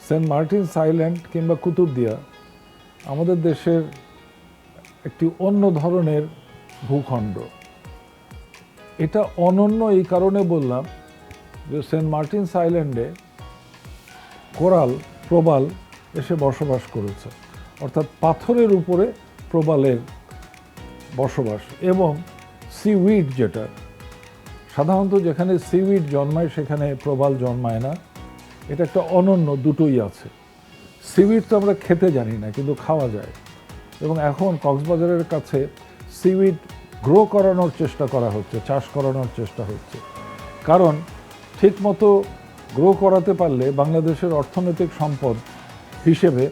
Saint Martin's island কিংবা কুতুবদিয়া আমাদের দেশের একটি অন্য ধরনের ভূখণ্ড। এটা অনন্য এই কারণে বললাম যে সেন্ট মার্টিনস আইল্যান্ডে কোরাল প্রবাল এসে বসবাস করেছে, অর্থাৎ পাথরের উপরে প্রবালের বসবাস। এবং সিউইড, যেটা সাধারণত যেখানে সিউইড জন্মায় সেখানে প্রবাল জন্মায় না, এটা একটা অনন্য, দুটোই আছে। সিউইড তো আমরা খেতে জানি না, কিন্তু খাওয়া যায়। এবং এখন কক্সবাজারের কাছে সিউইড গ্রো করানোর চেষ্টা করা হচ্ছে, চাষ করানোর চেষ্টা হচ্ছে। কারণ ঠিকমতো গ্রো করাতে পারলে বাংলাদেশের অর্থনৈতিক সম্পদ হিসেবে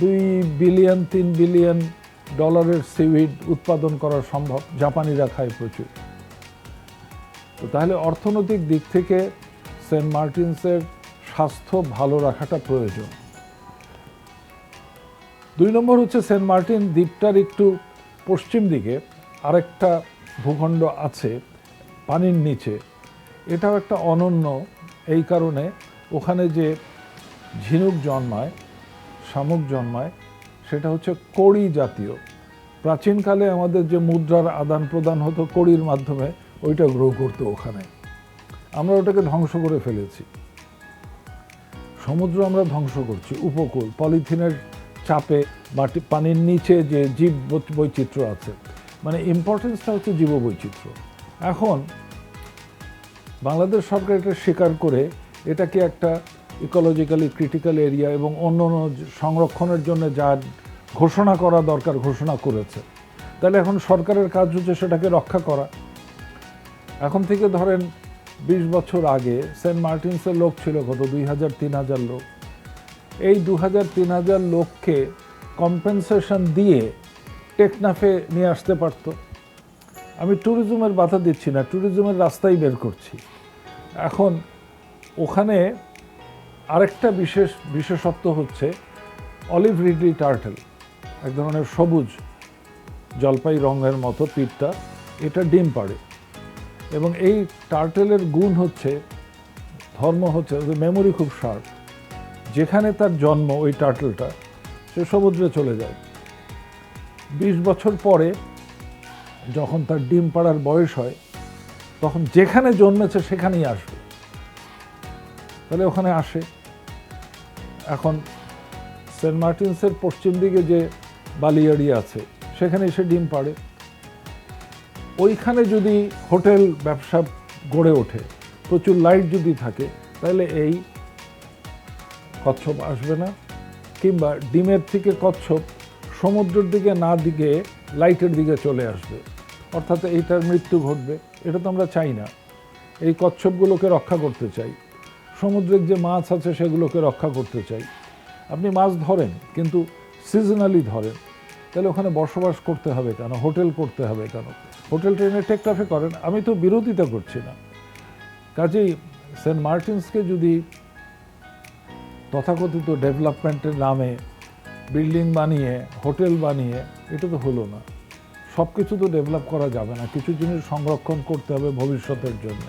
2 বিলিয়ন 3 বিলিয়ন ডলারের সিউইড উৎপাদন করা সম্ভব। জাপানিরা খায় প্রচুর। তো তাহলে অর্থনৈতিক দিক থেকে সেন্ট মার্টিনসের স্বাস্থ্য ভালো রাখাটা প্রয়োজন। 2 নম্বর হচ্ছে সেন্ট মার্টিন দ্বীপটার একটু পশ্চিম দিকে আরেকটা ভূখণ্ড আছে পানির নিচে। এটাও একটা অনন্য এই কারণে, ওখানে যে ঝিনুক জন্মায়, শামুক জন্মায়, সেটা হচ্ছে কড়ি জাতীয়। প্রাচীনকালে আমাদের যে মুদ্রার আদান প্রদান হতো কড়ির মাধ্যমে, ওইটা গ্রো করতো ওখানে। আমরা ওটাকে ধ্বংস করে ফেলেছি। সমুদ্র আমরা ধ্বংস করছি, উপকূল পলিথিনের চাপে, পানির নিচে যে জীব বৈচিত্র্য আছে, মানে ইম্পর্টেন্সটা হচ্ছে জীববৈচিত্র্য। এখন বাংলাদেশ সরকার এটা স্বীকার করে এটাকে একটা ইকোলজিক্যালি ক্রিটিক্যাল এরিয়া এবং অন্য সংরক্ষণের জন্য যা ঘোষণা করা দরকার ঘোষণা করেছে। তাহলে এখন সরকারের কাজ হচ্ছে সেটাকে রক্ষা করা। এখন থেকে ধরেন 20 বছর আগে সেন্ট মার্টিনসের লোক ছিল কত, 2000-3000 লোক। এই 2000-3000 লোককে কম্পেনসেশন দিয়ে টেকনাফে নিয়ে আসতে পারত। আমি ট্যুরিজমের বাধা দিচ্ছি না, ট্যুরিজমের রাস্তাই বের করছি। এখন ওখানে আরেকটা বিশেষত্ব হচ্ছে অলিভ রিডলি টার্টেল, এক ধরনের সবুজ জলপাই রঙের মতো পিঠটা, এটা ডিম পাড়ে। এবং এই টার্টেলের গুণ হচ্ছে, ধর্ম হচ্ছে, মেমোরি খুব শার্প। যেখানে তার জন্ম ওই টার্টেলটা, সে সমুদ্রে চলে যায়। 20 বছর পরে যখন তার ডিম পাড়ার বয়স হয়, তখন যেখানে জন্মেছে সেখানেই আসবে। তাহলে ওখানে আসে। এখন সেন্ট মার্টিনসের পশ্চিম দিকে যে বালিয়াড়ি আছে, সেখানে এসে ডিম পাড়ে। ওইখানে যদি হোটেল ব্যবসা গড়ে ওঠে, প্রচুর লাইট যদি থাকে, তাহলে এই কচ্ছপ আসবে না। কিংবা ডিমের থেকে কচ্ছপ সমুদ্রের দিকে না দিকে লাইটের দিকে চলে আসবে, অর্থাৎ এইটার মৃত্যু ঘটবে। এটা তো আমরা চাই না। এই কচ্ছপগুলোকে রক্ষা করতে চাই। সমুদ্রের যে মাছ আছে সেগুলোকে রক্ষা করতে চাই। আপনি মাছ ধরেন, কিন্তু সিজনালি ধরেন। তাহলে ওখানে বসবাস করতে হবে কেন, হোটেল করতে হবে কেন? হোটেল ট্রেনে টেকনাফে করেন, আমি তো বিরোধিতা করছি না। কাজেই সেন্ট মার্টিনসকে যদি তথাকথিত ডেভেলপমেন্টের নামে বিল্ডিং বানিয়ে, হোটেল বানিয়ে, এটা তো হলো না। সব কিছু তো ডেভেলপ করা যাবে না, কিছু জিনিস সংরক্ষণ করতে হবে ভবিষ্যতের জন্য।